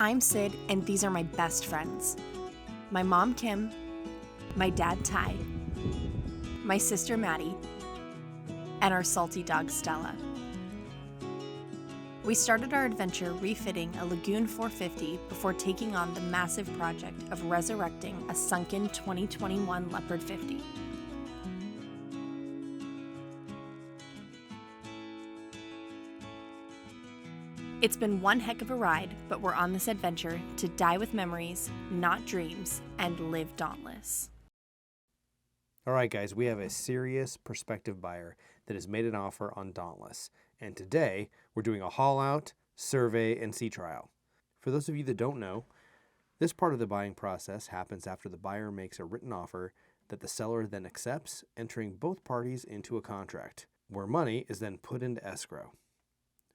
I'm Sid, and these are my best friends. My mom, Kim, my dad, Ty, my sister, Maddie, and our salty dog, Stella. We started our adventure refitting a Lagoon 450 before taking on the massive project of resurrecting a sunken 2021 Leopard 50. It's been one heck of a ride, but we're on this adventure to die with memories, not dreams, and live dauntless. All right, guys, we have a serious prospective buyer that has made an offer on Dauntless. And today, we're doing a haul out, survey, and sea trial. For those of you that don't know, this part of the buying process happens after the buyer makes a written offer that the seller then accepts, entering both parties into a contract, where money is then put into escrow.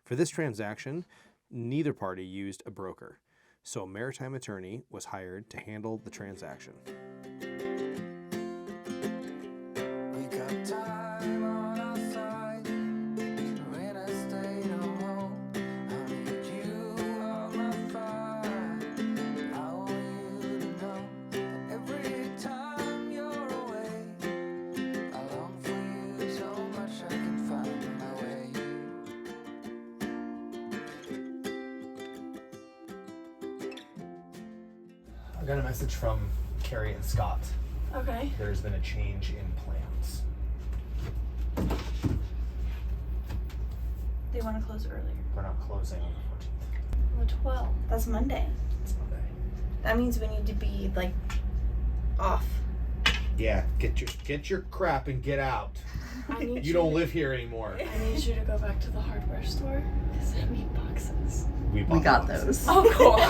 For this transaction, neither party used a broker, so a maritime attorney was hired to handle the transaction. We got time on our side. When I stayed home, I made you on my fire. I want you to know that every time you're away, I long for you so much I can find my way. I got a message from Carrie and Scott. Okay. There's been a change in plans. They want to close earlier. We're not closing on On the 12th. That's Monday. the 14th. It's Monday. That means we need to be like off. Yeah, get your crap and get out. I need You don't live here anymore. I need you to go back to the hardware store because I need boxes. We got boxes. those. Oh, cool.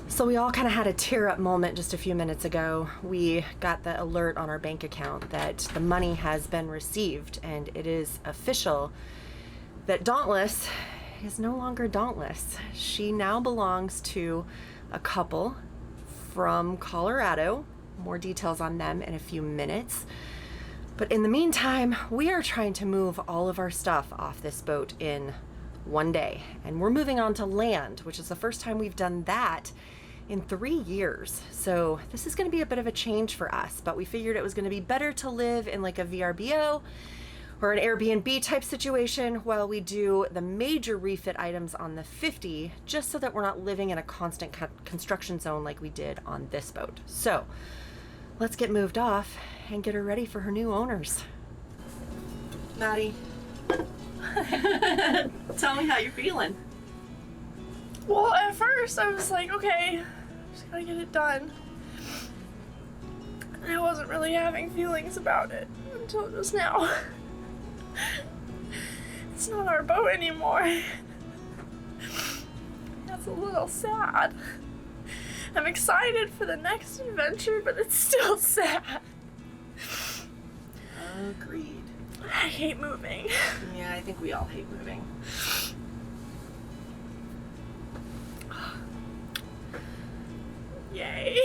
So we all kind of had a tear up moment just a few minutes ago. We got the alert on our bank account that the money has been received, and it is official that Dauntless is no longer Dauntless. She now belongs to a couple from Colorado. More details on them in a few minutes. But in the meantime, we are trying to move all of our stuff off this boat in one day. And we're moving on to land, which is the first time we've done that in 3 years. So this is going to be a bit of a change for us, but we figured it was going to be better to live in like a VRBO or an Airbnb type situation while we do the major refit items on the 50, just so that we're not living in a constant construction zone like we did on this boat. So let's get moved off and get her ready for her new owners. Maddie, tell me how you're feeling. Well, at first I was like, okay, just gotta get it done. And I wasn't really having feelings about it until just now. It's not our boat anymore. That's a little sad. I'm excited for the next adventure, but it's still sad. Agreed. I hate moving. Yeah, I think we all hate moving. Yay.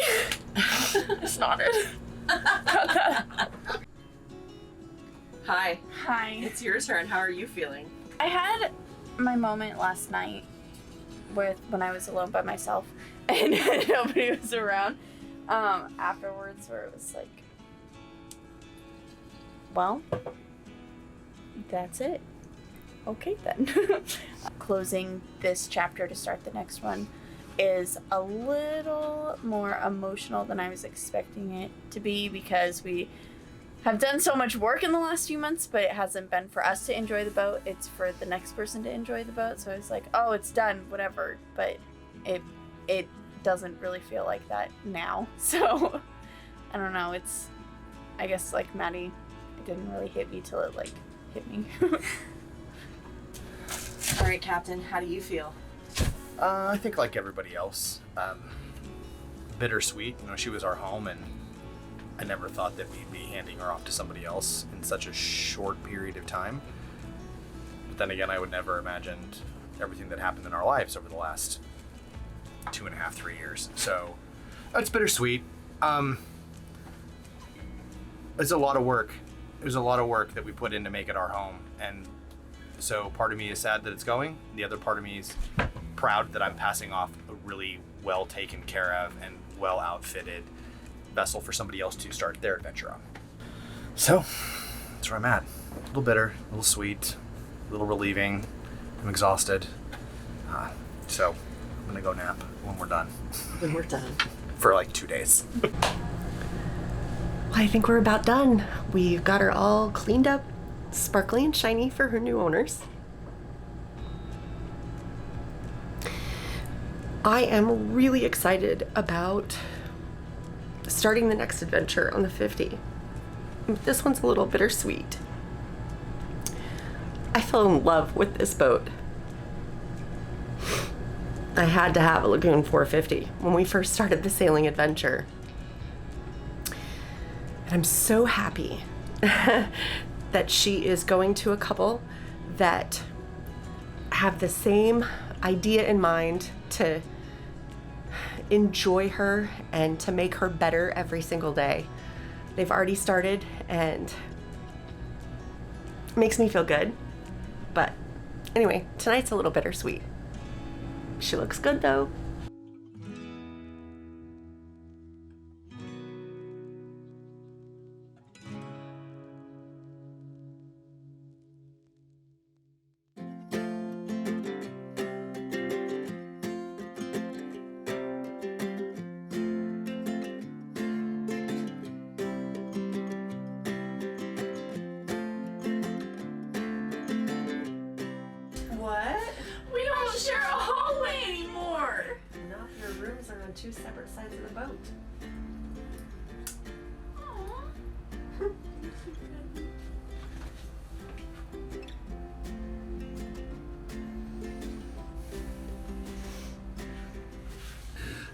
I snorted. Got that. Hi, Hi. it's your turn. How are you feeling? I had my moment last night when I was alone by myself and nobody was around. Afterwards, where it was like, well, that's it. Okay then. Closing this chapter to start the next one is a little more emotional than I was expecting it to be, because we have done so much work in the last few months, but it hasn't been for us to enjoy the boat. It's for the next person to enjoy the boat. So I was like, oh, it's done, whatever. But it doesn't really feel like that now. So I don't know. It's, I guess, like Maddie, it didn't really hit me till it like hit me. All right, Captain, how do you feel? I think like everybody else, bittersweet. She was our home, and I never thought that we'd be handing her off to somebody else in such a short period of time. But then again, I would never imagined everything that happened in our lives over the last 2.5, 3 years. So it's bittersweet. It's a lot of work. It was a lot of work that we put in to make it our home. And so part of me is sad that it's going. The other part of me is proud that I'm passing off a really well taken care of and well outfitted vessel for somebody else to start their adventure on. So that's where I'm at. A little bitter, a little sweet, a little relieving. I'm exhausted. So I'm gonna go nap when we're done. When we're done. For like 2 days. I think we're about done. We've got her all cleaned up, sparkly and shiny for her new owners. I am really excited about starting the next adventure on the 50. This one's a little bittersweet. I fell in love with this boat. I had to have a Lagoon 450 when we first started the sailing adventure. And I'm so happy that she is going to a couple that have the same idea in mind to enjoy her and to make her better every single day. They've already started and it makes me feel good. But anyway, tonight's a little bittersweet. She looks good though. What? We don't share a hallway anymore. Not if your rooms are on two separate sides of the boat.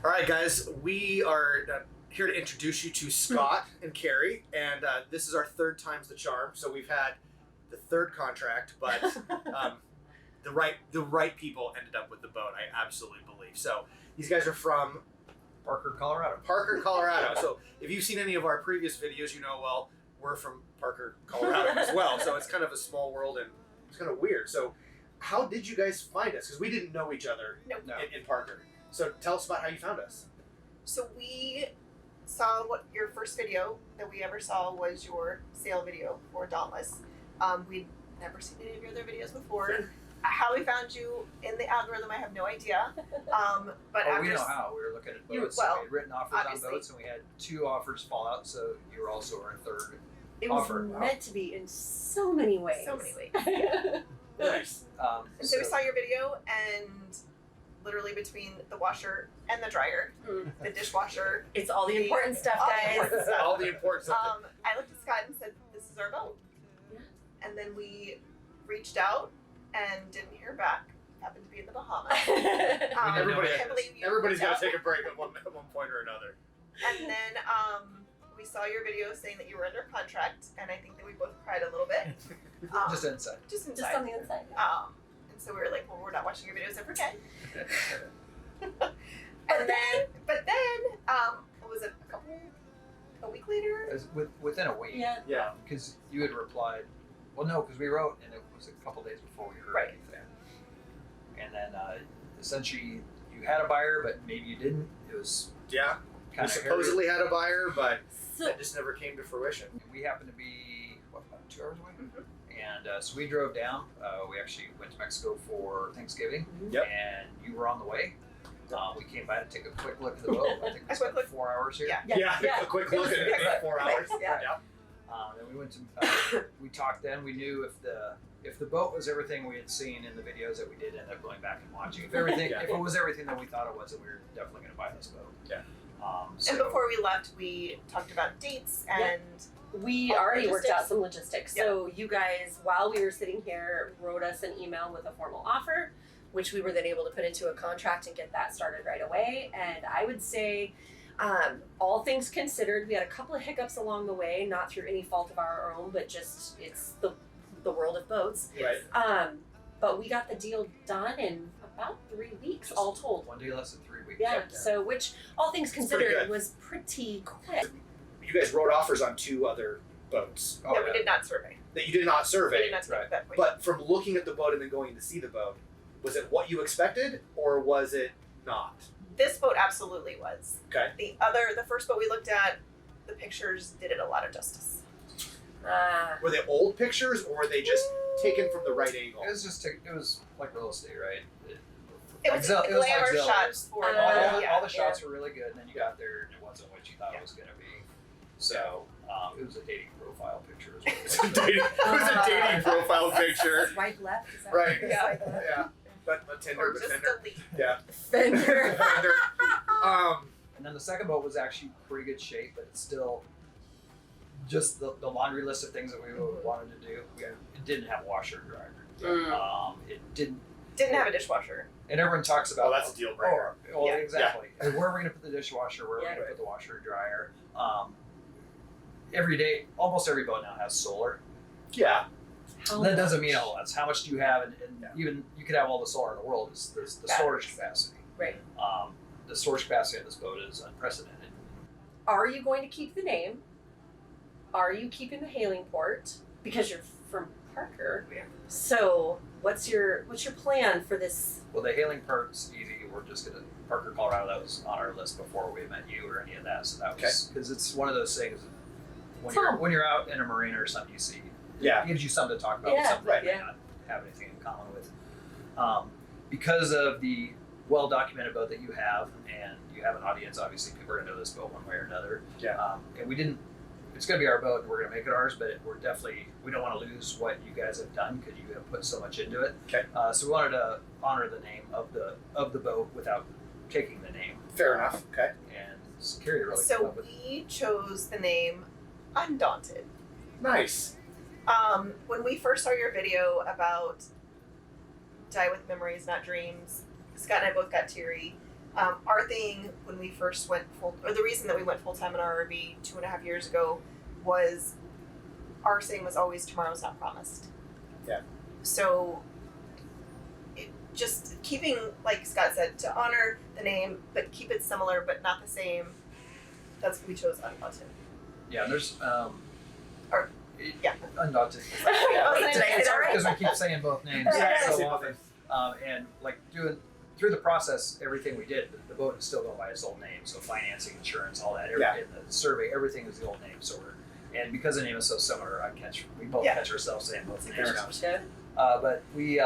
All right, guys, we are here to introduce you to Scott and Carrie, and this is our third time's the charm. So we've had the third contract, but the right people ended up with the boat. I absolutely believe. So these guys are from Parker, Colorado. Parker, Colorado. So if you've seen any of our previous videos, you know well we're from Parker, Colorado as well. So it's kind of a small world and it's kind of weird. So how did you guys find us? Because we didn't know each other No. in Parker. So tell us about how you found us. So we saw what your first video that we ever saw was your sale video for Dauntless. We'd never seen any of your other videos before. How we found you in the algorithm, I have no idea. But Oh, we know how. We were looking at boats. well, we had written offers obviously. on boats, and we had 2 offers fall out. So you were also our third It was offer. meant to be in so many ways. So many ways. Nice. And so we saw your video, and literally between the washer and the dryer, the dishwasher, It's all the important stuff, all the guys. important stuff. All the important stuff. I looked at Scott and said, "This is our boat." Yeah. And then we reached out and didn't hear back. Happened to be in the Bahamas. Everybody- I can't believe you Everybody's reached got to out. take a break at one point or another. And then we saw your video saying that you were under contract, and I think that we both cried a little bit. Just inside. Just inside. Just on the inside. And so we were like, well, we're not watching your videos ever again. But then- What was it, a week later? It was within a week. Yeah. Yeah. Because you had replied, well, no, because we wrote, and it was a couple days before we heard Right. anything. And then essentially you had a buyer, but maybe you didn't. It was Yeah. We kind of supposedly had a buyer, but So that just never came to fruition. We happened to be, about 2 hours away? Mhm. And so we drove down. We actually went to Mexico for Thanksgiving. Yep. And you were on the way. We came by to take a quick look at the boat. I think we A quick spent look. 4 hours here. Yeah. A quick look at it. 4 hours. Yeah. Then we went to, we talked then. We knew if the boat was everything we had seen in the videos that we did end up going back and watching. If everything, Yeah. if it was everything that we thought it was, then we were definitely going to buy this boat. Yeah. So, And before we left, we talked about dates and we Oh, already worked logistics. out some logistics. So you guys, while we were sitting here, wrote us an email with a formal offer, which we were then able to put into a contract and get that started right away. And I would say, all things considered, we had a couple of hiccups along the way, not through any fault of our own, but just it's the world of boats. Right. But we got the deal done in about 3 weeks, Just all told. 1 day less than 3 weeks. Yeah. So which, all things It's pretty considered, good. was pretty quick. You guys wrote offers on 2 other boats Oh, that yeah. we did not survey. that you did not We survey. did not survey Right. that point. But from looking at the boat and then going to see the boat, Was it what you expected, or was it not? This boat absolutely was. Okay. The first boat we looked at, the pictures did it a lot of justice. Were they old pictures, or were they just taken from the right angle? It was like real estate, right? It was like glamour Zillow. shots for all the shots were really good, and then you got there and it wasn't what you thought it was going to be. So it was a dating profile picture as well. It was a dating profile picture. Swipe left. Is that Right. what Yeah. swipe left? Yeah. But Tinder, Or but just Tinder. delete. Yeah. Fender. Tinder. And then the second boat was actually pretty good shape, but it's still just the laundry list of things that we wanted to do. It didn't have a washer and dryer. It didn't. Didn't have a dishwasher. And everyone talks about. Oh, that's a deal breaker. Well, Yeah. exactly. And where are we going to put the dishwasher? Where are we going to put the washer and dryer? Every day, almost every boat now has solar. Yeah. That doesn't mean all that's how much do you have, and even you could have all the solar in the world. Is the storage capacity? Right. The storage capacity on this boat is unprecedented. Are you going to keep the name? Are you keeping the hailing port? Because you're from Parker. Yeah. So what's your plan for this? Well, the hailing part's easy. We're just gonna Parker, Colorado. That was on our list before we met you or any of that. So that was because it's one of those things. When you're out in a marina or something, you see. Yeah. It gives you something to talk about. Yeah, With something you right. may not have anything in common with. Because of the well-documented boat that you have, and you have an audience. Obviously, people are gonna know this boat one way or another. Yeah. And we didn't. It's going to be our boat, and we're going to make it ours. But we don't want to lose what you guys have done because you have put so much into it. Okay. So we wanted to honor the name of the boat without taking the name. Fair enough. Okay. And security really. came So up with we chose the name Undaunted. Nice. When we first saw your video about Die with Memories, Not Dreams, Scott and I both got teary. Our thing when we first went the reason that we went full time in our RV 2.5 years ago was our saying was always tomorrow's not promised. Yeah. So just keeping, like Scott said, to honor the name, but keep it similar but not the same. That's what we chose Undaunted. Yeah. And there's Yeah. Undaunted. Did I say that right? Because we keep saying both names Yeah. so often. And like through the process, everything we did, the boat is still going by its old name. So financing, insurance, all that, in the survey, everything is the old name. So and because the name is so similar, we both catch ourselves saying both names. Fair enough. But we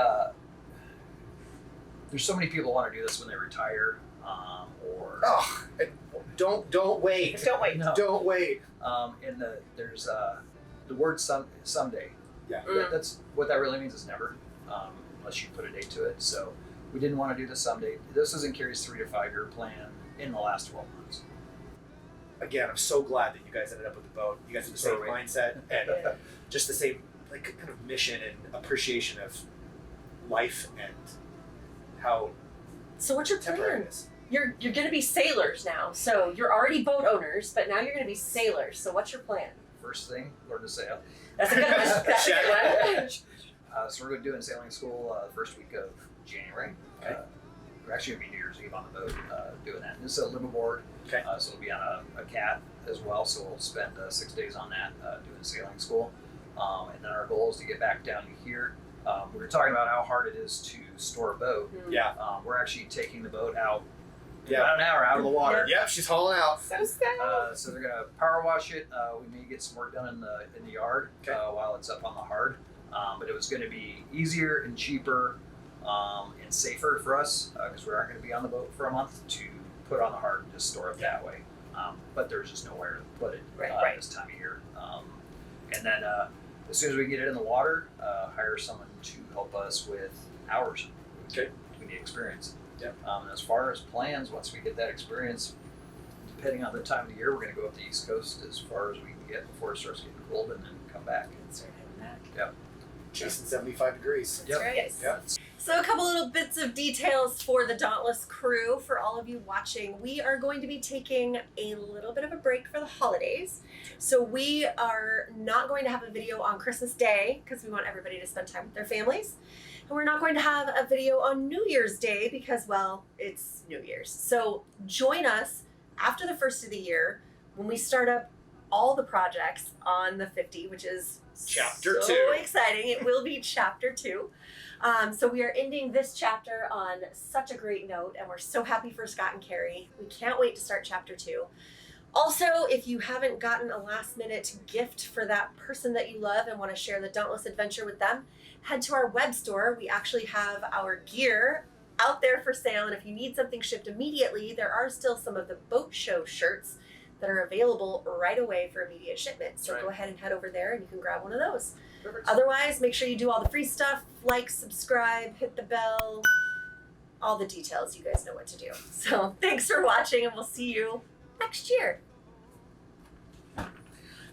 there's so many people who want to do this when they retire, or Oh, don't wait. Don't wait. No. Don't wait. and there's the word someday. Yeah. That's what that really means is never, unless you put a date to it. So we didn't want to do this someday. This is in Carrie's 3 to 5 year plan in the last 12 months. Again, I'm so glad that you guys ended up with the boat. You guys have the same Totally. mindset and just the same kind of mission and appreciation of life and how So what's your temporary plan? it is. You're going to be sailors now. So you're already boat owners, but now you're going to be sailors. So what's your plan? First thing, learn to sail. That's a good one. That's a good one. So we're going to do in sailing school the first week of January. Okay. We're actually going to be New Year's Eve on the boat doing that. And this is a liveaboard. Okay. So we'll be on a cat as well. So we'll spend 6 days on that doing sailing school. And then our goal is to get back down here. We were talking about how hard it is to store a boat. Yeah. We're actually taking the boat out Yeah. about an hour out of the water. Yep, she's hauling out. So sad. So they're gonna power wash it. We may get some work done in the yard Okay. while it's up on the hard. But it was going to be easier and cheaper and safer for us because we aren't going to be on the boat for a month to put on the hard and just store it that way. But there's just nowhere to put it Right. this time of year. And then as soon as we get it in the water, hire someone to help us with hours. Okay. We need experience. Yep. And as far as plans, once we get that experience, depending on the time of the year, we're going to go up the East Coast as far as we can get before it starts getting cold, and then come back. Start heading back. Yep. Chasing 75 degrees. Yep. Right. Yep. So a couple little bits of details for the Dauntless crew for all of you watching. We are going to be taking a little bit of a break for the holidays. So we are not going to have a video on Christmas Day because we want everybody to spend time with their families. And we're not going to have a video on New Year's Day because, well, it's New Year's. So join us after the first of the year when we start up all the projects on the 50, which is Chapter so 2. exciting. It will be chapter 2. So we are ending this chapter on such a great note, and we're so happy for Scott and Carrie. We can't wait to start chapter 2. Also, if you haven't gotten a last minute gift for that person that you love and want to share the Dauntless adventure with them, head to our web store. We actually have our gear out there for sale, and if you need something shipped immediately, there are still some of the boat show shirts that are available right away for immediate shipment. So go ahead and head over there and you can grab one of those. Perfect. Otherwise, make sure you do all the free stuff, like, subscribe, hit the bell, all the details. You guys know what to do. So thanks for watching, and we'll see you next year. All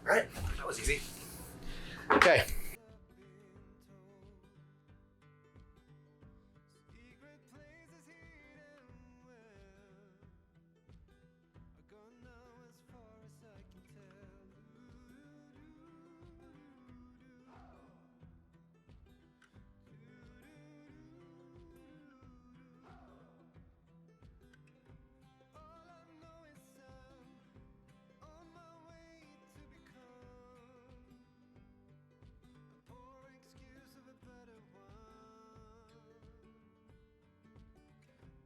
right, that was easy. Okay.